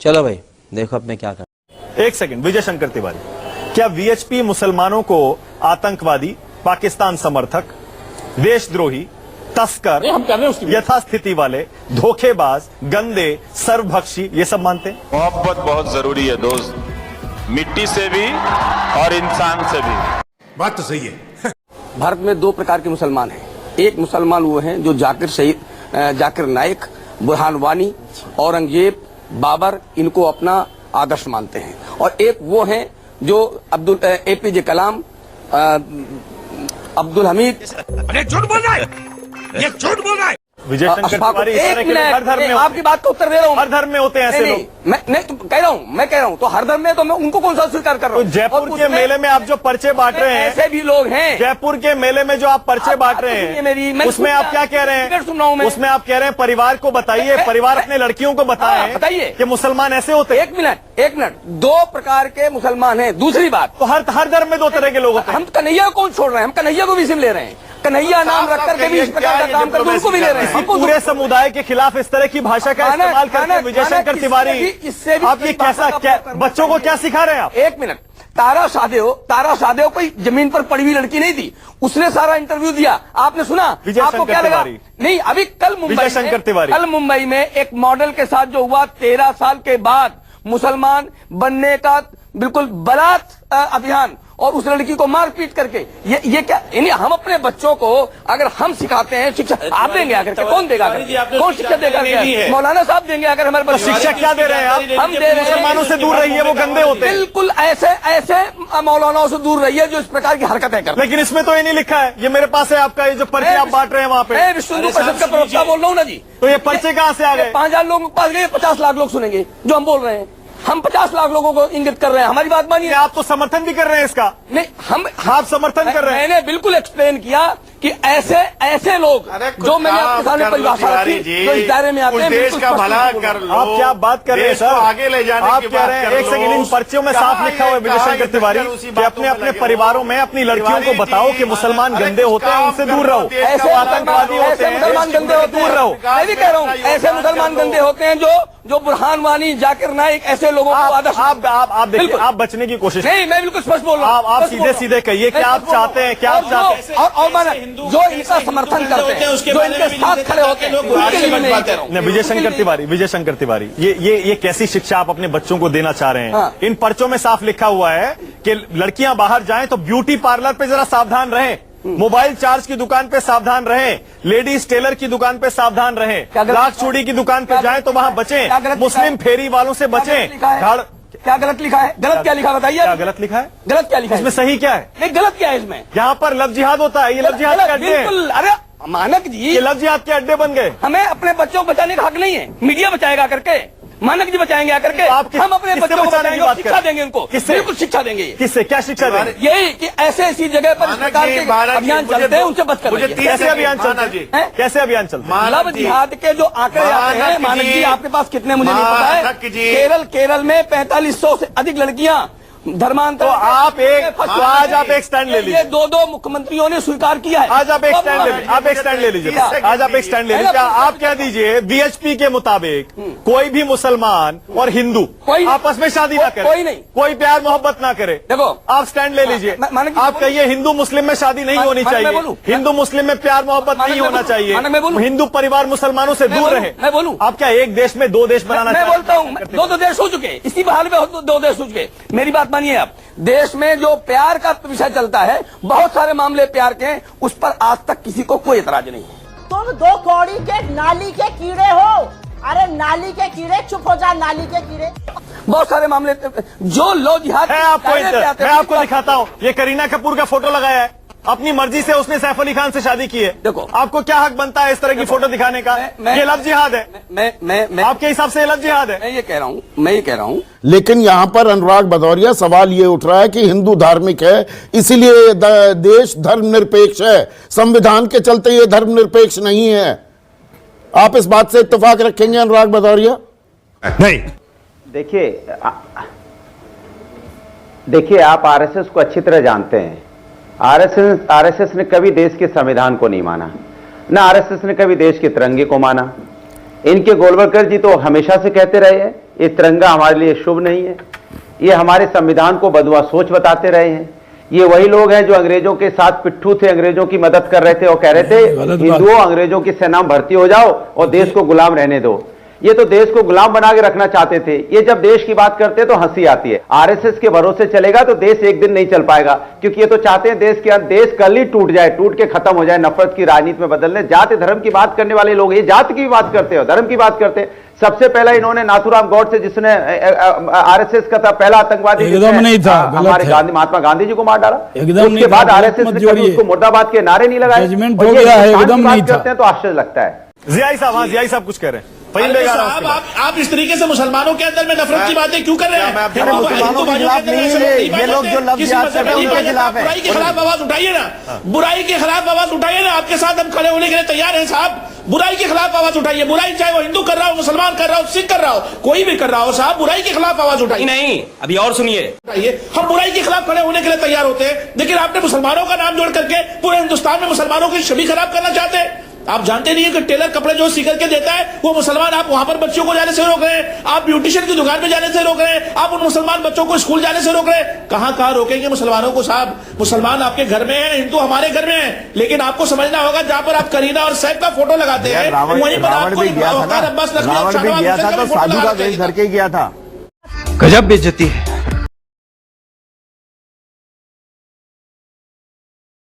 चलो भाई देखो अब मैं क्या कर। एक सेकंड, विजय शंकर तिवारी, क्या वीएचपी मुसलमानों को आतंकवादी, पाकिस्तान समर्थक, देशद्रोही, तस्कर, यथास्थिति वाले, धोखेबाज, गंदे, सर्वभक्षी ये सब मानते हैं? मोहब्बत बहुत जरूरी है दोस्त, मिट्टी से भी और इंसान से भी। बात तो सही है। भारत में दो प्रकार के मुसलमान हैं। एक मुसलमान वो हैं जो जाकिर नाइक, बुरहान वानी, औरंगजेब, बाबर इनको अपना आदर्श मानते हैं, और एक वो हैं जो APJ कलाम, अब्दुल हमीद। अरे झूठ बोल रहा है, ये झूठ बोल रहा है। विजय शंकर तिवारी, एक हर धर्म में, आपकी बात का उत्तर दे रहा हूँ। हर धर्म में होते हैं ऐसे लोग। मैं तो कह रहा हूँ तो हर धर्म में, तो मैं उनको कौन सा स्वीकार कर रहा हूँ? तो जयपुर के मेले में आप जो पर्चे बांट रहे हैं, ऐसे भी लोग हैं। जयपुर के मेले में जो आप पर्चे बांट रहे हैं, उसमें आप क्या कह रहे हैं? सुन रहा हूँ मैं। उसमें आप कह रहे हैं परिवार को बताइए, परिवार अपने लड़कियों को बताइए कि मुसलमान ऐसे होते हैं। एक मिनट, दो प्रकार के मुसलमान हैं। दूसरी बात, तो हर धर्म में दो तरह के लोग होते हैं। हम कन्हैया को कौन छोड़ रहे हैं? हम कन्हैया को भी सिम ले रहे हैं। कन्हैया नाम रख करके भी इस प्रकार का काम करके उनको भी ले रहे हैं। पूरे समुदाय के खिलाफ इस तरह की भाषा का इस्तेमाल करके विजय शंकर तिवारी, आप ये कैसा, बच्चों को क्या सिखा रहे हैं आप? एक मिनट, तारा शाहदेव कोई जमीन पर पड़ी हुई लड़की नहीं थी, उसने सारा इंटरव्यू दिया, आपने सुना? आपको क्या लगा? नहीं, अभी कल मुंबई में एक मॉडल के साथ जो हुआ, 13 साल के बाद मुसलमान बनने का बिल्कुल बरात अभियान, और उस लड़की को मारपीट करके, ये क्या? यानी हम अपने बच्चों को अगर हम सिखाते हैं शिक्षा, आप देंगे आकर के? कौन देगा? कौन शिक्षा देगा? मौलाना साहब देंगे अगर हमारे बच्चे। शिक्षा क्या दे रहे हैं आप? हम दे रहे हैं मुसलमानों से दूर रहिए, वो गंदे होते हैं। बिल्कुल ऐसे मौलानाओं से दूर रहिए जो इस प्रकार की हरकतें करते हैं। लेकिन इसमें तो ये नहीं लिखा है। ये मेरे पास है आपका, ये जो पर्चे आप बांट रहे हैं वहाँ पे। विश्व हिंदू परिषद का प्रवक्ता बोल रहा हूँ ना जी। तो ये पर्चे कहाँ से आ गए? 5000 लोगों के पास गए, 50 लाख लोग सुनेंगे जो हम बोल रहे हैं। हम 50 लाख लोगों को इंगित कर रहे हैं, हमारी बात मानिए। आप तो समर्थन भी कर रहे हैं इसका। नहीं, आप समर्थन कर रहे हैं। मैंने बिल्कुल एक्सप्लेन किया कि ऐसे लोग जो मैंने आपके सामने परिभाषा रखी, जो इस दायरे में आते हैं, देश का भला कर लो। आप क्या बात कर रहे हैं सर? आगे ले जाने आप की कह रहे हैं, एक सेकंड, इन पर्चियों में साफ लिखा हुआ है विजय शंकर तिवारी कि अपने अपने परिवारों में अपनी लड़कियों को बताओ कि मुसलमान गंदे होते हैं, उनसे दूर रहो। ऐसे आतंकवादी होते हैं, मुसलमान गंदे होते हैं, दूर रहो। मैं भी कह रहा हूँ ऐसे मुसलमान गंदे होते हैं जो बुरहान वानी, जाकिर नाइक, ऐसे लोगों को आदर्श। आप देखिए, आप बचने की कोशिश नहीं, मैं बिल्कुल स्पष्ट बोल रहा हूँ। आप सीधे कहिए क्या आप चाहते हैं, क्या आप चाहते हैं? और जो इनका समर्थन करते हैं, जो इनके साथ खड़े होते हैं, उनके लिए मैं कह रहा हूँ। विजय शंकर तिवारी, ये कैसी शिक्षा आप अपने बच्चों को देना चाह रहे हैं? हाँ। इन पर्चों में साफ लिखा हुआ है कि लड़कियां बाहर जाएं तो ब्यूटी पार्लर पे जरा सावधान रहें, मोबाइल चार्ज की दुकान पे सावधान रहें, लेडीज टेलर की दुकान पे सावधान रहें, लाख चूड़ी की दुकान पे जाएं तो वहां बचें, मुस्लिम फेरी वालों से बचें। क्या गलत लिखा है? गलत क्या लिखा बताइए? क्या गलत लिखा है? गलत क्या लिखा है? इसमें सही क्या है? नहीं, गलत क्या है इसमें? यहाँ पर लव जिहाद होता है, ये लव जिहाद के अड्डे हैं। बिल्कुल, अरे मानक जी, ये लव जिहाद के अड्डे बन गए। हमें अपने बच्चों को बचाने का हक नहीं है, मीडिया बचाएगा करके, मानक जी बचाएंगे आकर के। हम अपने बच्चों को बचाने की बात शिक्षा देंगे, उनको बिल्कुल शिक्षा देंगे। किससे क्या शिक्षा देंगे? यही कि ऐसी जगह पर इस प्रकार के अभियान चलते हैं, उनसे बच कर रहिए। कैसे अभियान चलता है? कैसे अभियान चलता है? लव जिहाद के जो आंकड़े आते हैं, मानक जी आपके पास कितने मुझे नहीं पता है। केरल में 4500 से अधिक लड़कियां धर्मांतर। तो आज आप एक स्टैंड ले लीजिए। 2 मुख्यमंत्रियों ने स्वीकार किया है। आज आप एक स्टैंड ले लीजिए। आप एक स्टैंड ले लीजिए। आप कह दीजिए वीएचपी के मुताबिक कोई भी मुसलमान और हिंदू आपस में शादी ना करे, कोई नहीं, कोई प्यार मोहब्बत ना करे। देखो आप स्टैंड ले लीजिए। आप कहिए हिंदू मुस्लिम में शादी नहीं होनी चाहिए, हिंदू मुस्लिम में प्यार मोहब्बत नहीं होना चाहिए, हिंदू परिवार मुसलमानों से दूर रहे। मैं बोलूं, आप क्या एक देश में 2 देश बनाना? मैं बोलता हूँ 2 देश हो चुके, इसी बहाल में 2 देश हो चुके। मेरी बात मानिए आप, देश में जो प्यार का विषय चलता है, बहुत सारे मामले प्यार के हैं, उस पर आज तक किसी को कोई एतराज नहीं है। तुम 2 कौड़ी के नाली के कीड़े हो। अरे नाली के कीड़े, चुप हो जा नाली के कीड़े। बहुत सारे मामले जो लो जिहाद है। मैं आपको दिखाता हूँ, ये करीना कपूर का फोटो लगाया है, अपनी मर्जी से उसने सैफ अली खान से शादी की है। देखो आपको क्या हक बनता है इस तरह की फोटो दिखाने का? ये लव जिहाद है। मैं आपके हिसाब से लव जिहाद है? मैं ये कह रहा हूँ। लेकिन यहाँ पर अनुराग भदौरिया सवाल ये उठ रहा है कि हिंदू धार्मिक है, इसीलिए देश धर्मनिरपेक्ष है, संविधान के चलते ये धर्मनिरपेक्ष नहीं है। आप इस बात से इत्तेफाक रखेंगे अनुराग भदौरिया? नहीं। देखिए आप आरएसएस को अच्छी तरह जानते हैं। आरएसएस ने कभी देश के संविधान को नहीं माना, ना आरएसएस ने कभी देश के तिरंगे को माना। इनके गोलवलकर जी तो हमेशा से कहते रहे हैं ये तिरंगा हमारे लिए शुभ नहीं है। ये हमारे संविधान को बदुआ सोच बताते रहे हैं। ये वही लोग हैं जो अंग्रेजों के साथ पिट्ठू थे, अंग्रेजों की मदद कर रहे थे और कह रहे थे हिंदुओं अंग्रेजों की सेना में भर्ती हो जाओ और देश को गुलाम रहने दो। ये तो देश को गुलाम बना के रखना चाहते थे। ये जब देश की बात करते हैं तो हंसी आती है। आरएसएस के भरोसे चलेगा तो देश एक दिन नहीं चल पाएगा, क्योंकि ये तो चाहते हैं देश कल ही टूट जाए, टूट के खत्म हो जाए, नफरत की राजनीति में बदलने। जाति धर्म की बात करने वाले लोग ये जाति की बात करते हो, धर्म की बात करते हैं। सबसे पहला इन्होंने नाथूराम गौडसे, जिसने आरएसएस का था पहला आतंकवादी, एकदम नहीं था, हमारे महात्मा गांधी जी को मार डाला। एकदम उसके बाद आरएसएस ने कभी उसको मुर्दाबाद के नारे नहीं लगाए। एकदम नहीं करते हैं तो आश्चर्य लगता है। जियाई साहब, हाँ जियाई साहब कुछ कह रहे हैं। आप इस तरीके से मुसलमानों के अंदर में नफरत की बातें क्यों कर रहे हैं? मुसलमानों के खिलाफ नहीं है ये लोग, जो लफ्ज याद कर रहे हैं उनके खिलाफ है। बुराई के खिलाफ आवाज उठाइए ना, बुराई के खिलाफ आवाज उठाइए ना। आपके साथ हम खड़े होने के लिए तैयार हैं साहब। बुराई के खिलाफ आवाज उठाइए। बुराई चाहे वो हिंदू कर रहा हो, मुसलमान कर रहा हो, सिख कर रहा हो, कोई भी कर रहा हो साहब, बुराई के खिलाफ आवाज उठाइए। नहीं, अभी और सुनिए। हम बुराई के खिलाफ खड़े होने के लिए तैयार होते हैं, लेकिन आपने मुसलमानों का नाम जोड़ करके पूरे हिंदुस्तान में मुसलमानों की छवि खराब करना चाहते हैं। आप जानते नहीं है कि टेलर कपड़े जो सी करके देता है वो मुसलमान, आप वहां पर बच्चों को जाने से रोक रहे हैं, आप ब्यूटिशियन की दुकान पे जाने से रोक रहे हैं, आप उन मुसलमान बच्चों को स्कूल जाने से रोक रहे हैं। कहां रोकेंगे मुसलमानों को साहब? मुसलमान आपके घर में है, हिंदू हमारे घर में है, लेकिन आपको समझना होगा जहां पर आप करीना और सैफ का फोटो लगाते हैं वहीं पर आपको रावण भी गया था तो साधु का वेश धर के गया था। गजब बेइज्जती है।